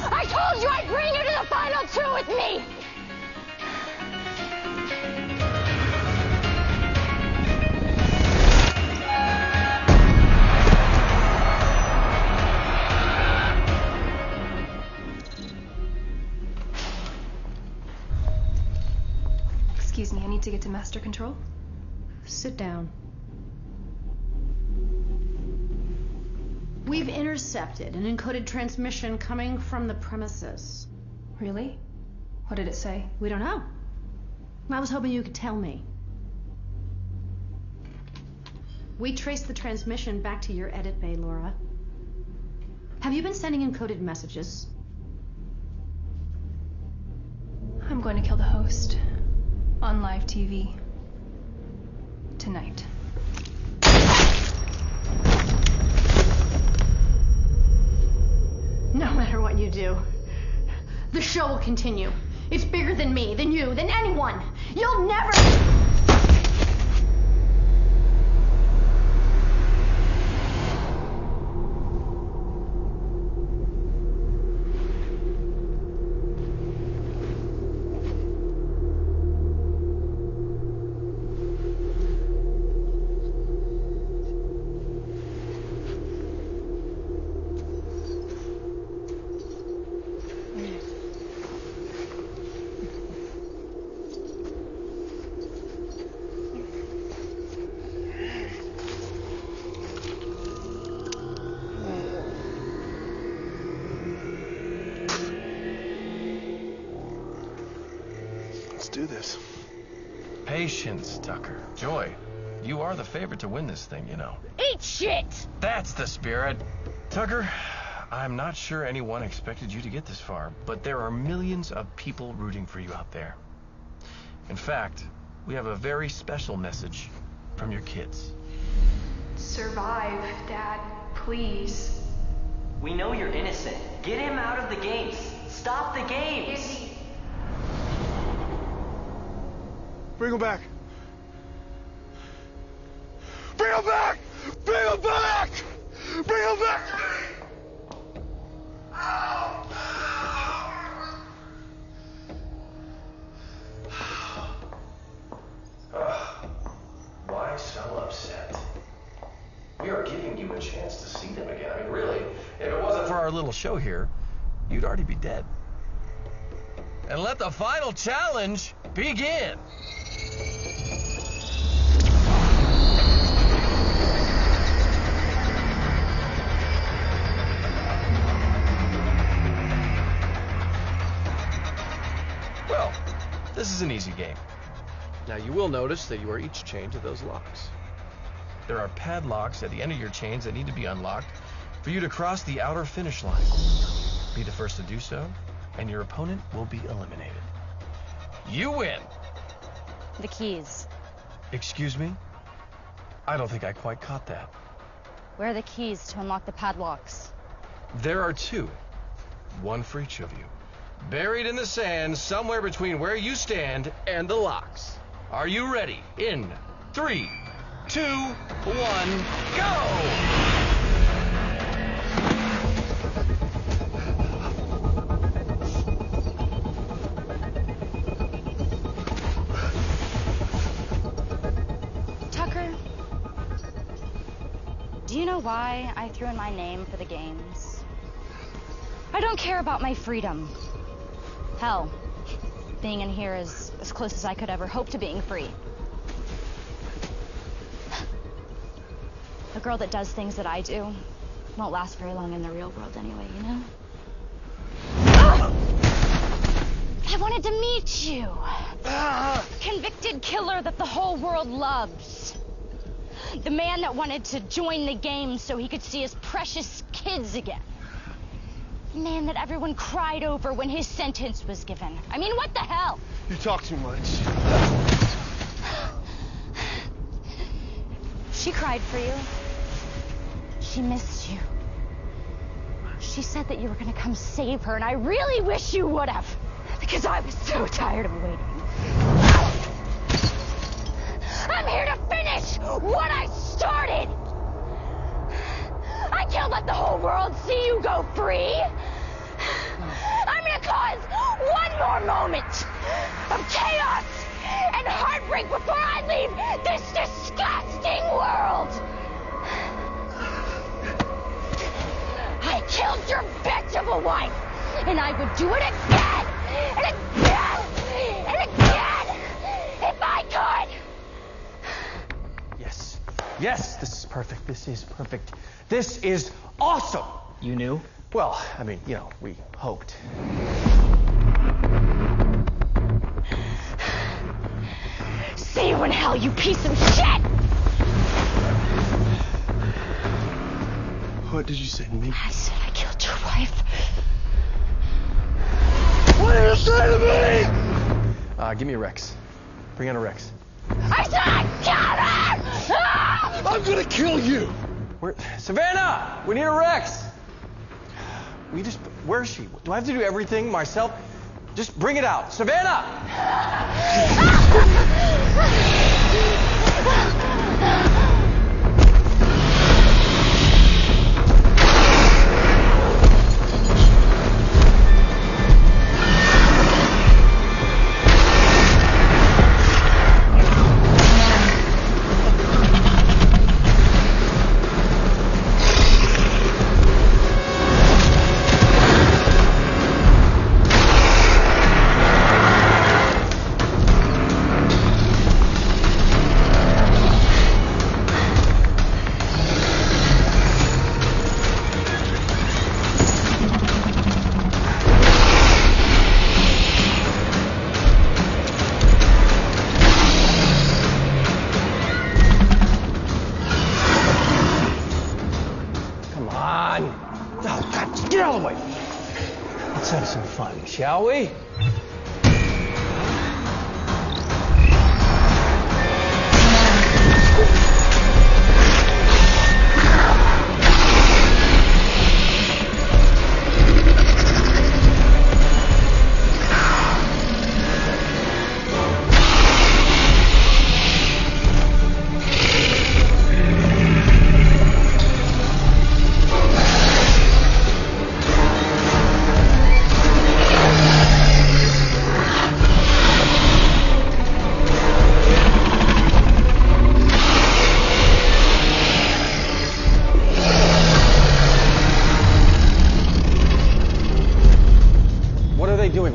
I told you I'd bring you to the final two with me! Excuse me, I need to get to Master Control. Sit down. We've intercepted an encoded transmission coming from the premises. Really? What did it say? We don't know. I was hoping you could tell me. We traced the transmission back to your edit bay, Laura. Have you been sending encoded messages? I'm going to kill the host on live TV tonight. No matter what you do, the show will continue. It's bigger than me, than you, than anyone. You'll never... Do this. Patience, Tucker. Joy, you are the favorite to win this thing, you know. Eat shit! That's the spirit. Tucker, I'm not sure anyone expected you to get this far, but there are millions of people rooting for you out there. In fact, we have a very special message from your kids. Survive, Dad, please. We know you're innocent. Get him out of the games. Stop the games. Izzy. Bring him back! Bring him back! Bring him back! Bring him back! Why so upset? We are giving you a chance to see them again. I mean, really, if it wasn't for our little show here, you'd already be dead. And let the final challenge begin! Well, this is an easy game. Now you will notice that you are each chained to those locks. There are padlocks at the end of your chains that need to be unlocked for you to cross the outer finish line. Be the first to do so, and your opponent will be eliminated. You win! The keys. Excuse me? I don't think I quite caught that. Where are the keys to unlock the padlocks? There are two. One for each of you. Buried in the sand somewhere between where you stand and the locks. Are you ready? In 3, 2, 1, go! Do you know why I threw in my name for the games? I don't care about my freedom. Hell, being in here is as close as I could ever hope to being free. A girl that does things that I do won't last very long in the real world anyway, you know? I wanted to meet you. Convicted killer that the whole world loves. The man that wanted to join the game so he could see his precious kids again. The man that everyone cried over when his sentence was given. I mean, what the hell? You talk too much. She cried for you. She missed you. She said that you were gonna come save her, and I really wish you would have. Because I was so tired of waiting. I'm here to finish what I started! I can't let the whole world see you go free! I'm gonna cause one more moment of chaos and heartbreak before I leave this disgusting world! I killed your bitch of a wife, and I would do it again! And again! And again! If I could! Yes, this is perfect. This is perfect. This is awesome! You knew? Well, I mean, you know, we hoped. See you in hell, you piece of shit! What did you say to me? I said I killed your wife. What did you say to me? Give me a Rex. Bring on a Rex. I said I killed her! I'm gonna kill you! Savannah! We need a Rex! Where is she? Do I have to do everything myself? Just bring it out. Savannah! Shall we?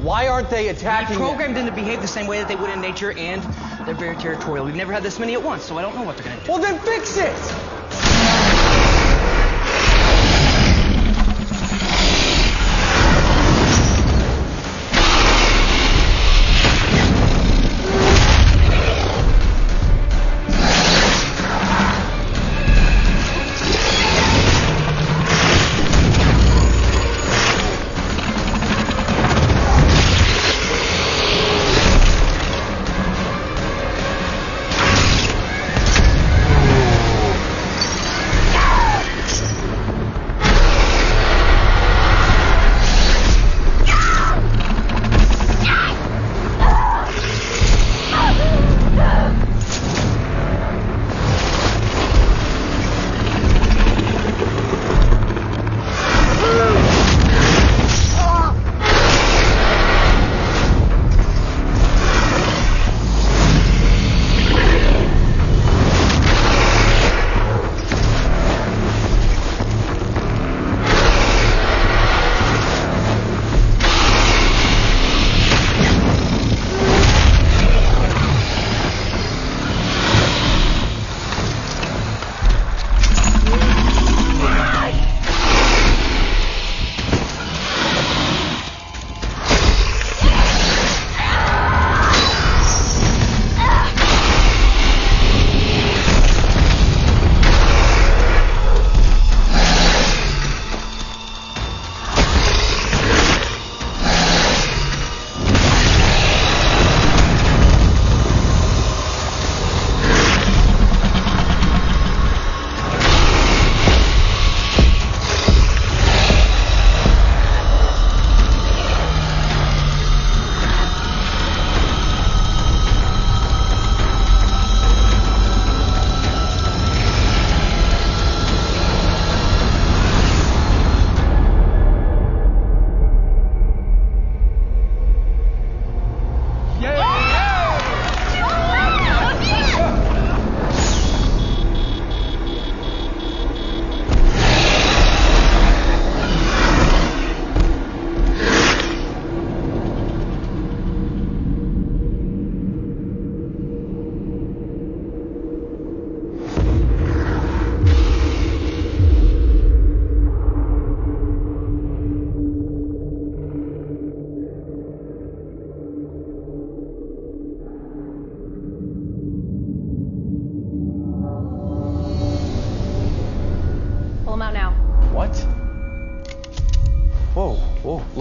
Why aren't they attacking? We programmed them to behave the same way that they would in nature, and they're very territorial. We've never had this many at once, so I don't know what they're gonna do. Well, then fix it!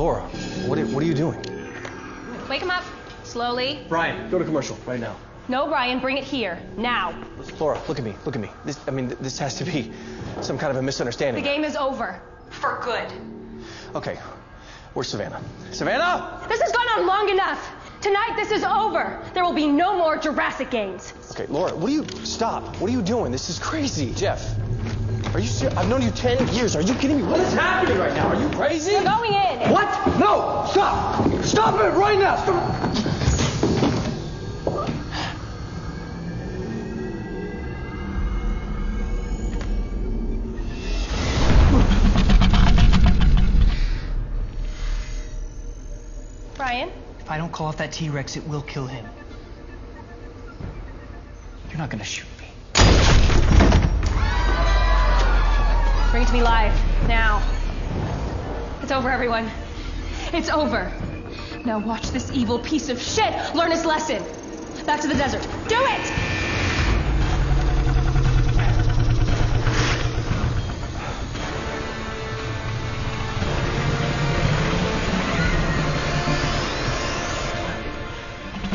Laura, what are you doing? Wake him up. Slowly. Brian, go to commercial right now. No, Brian, bring it here. Now. Laura, look at me. This has to be some kind of a misunderstanding. The game is over. For good. Okay, where's Savannah? Savannah! This has gone on long enough. Tonight, this is over. There will be no more Jurassic games. Okay, Laura, stop. What are you doing? This is crazy. Jeff, are you serious? I've known you 10 years. Are you kidding me? What is happening right now? Are you crazy? You're going in. What? No! Stop! Stop it right now! Stop. Brian? If I don't call off that T-Rex, it will kill him. You're not gonna shoot me. Bring it to me live. Now. It's over, everyone. It's over. Now watch this evil piece of shit learn his lesson. Back to the desert. Do it!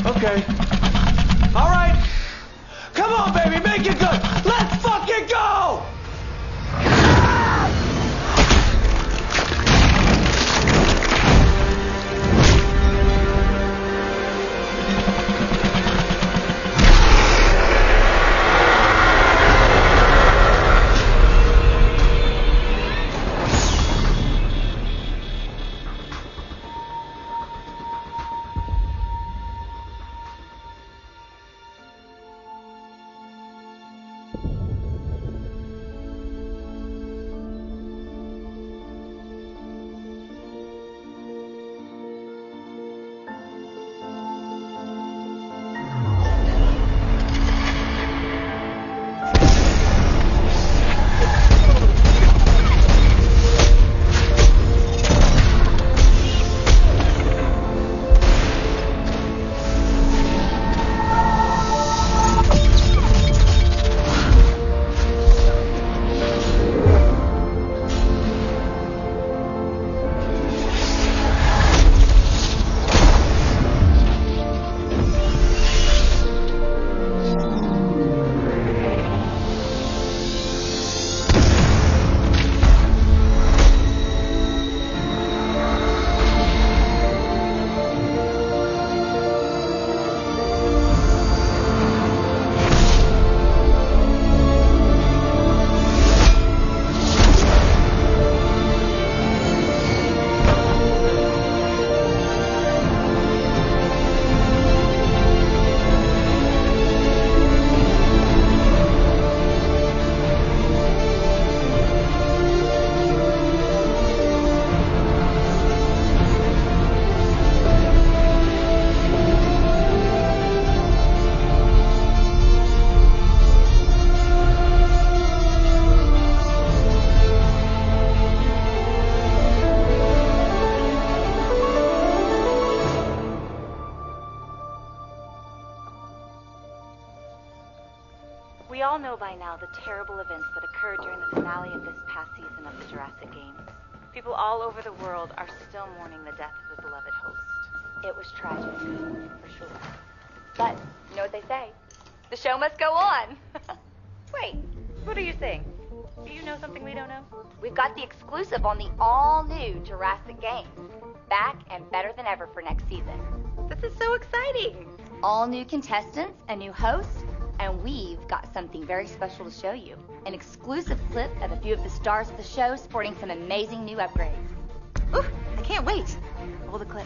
Okay. All right. Come on, baby, make it good. Let's fucking go! We all know by now the terrible events that occurred during the finale of this past season of the Jurassic Games. People all over the world are still mourning the death of the beloved host. It was tragic, for sure. But, you know what they say? The show must go on. Wait, what are you saying? Do you know something we don't know? We've got the exclusive on the all-new Jurassic Games. Back and better than ever for next season. This is so exciting. All new contestants, a new host, and we've got something very special to show you. An exclusive clip of a few of the stars of the show sporting some amazing new upgrades. Ooh, I can't wait. Roll the clip.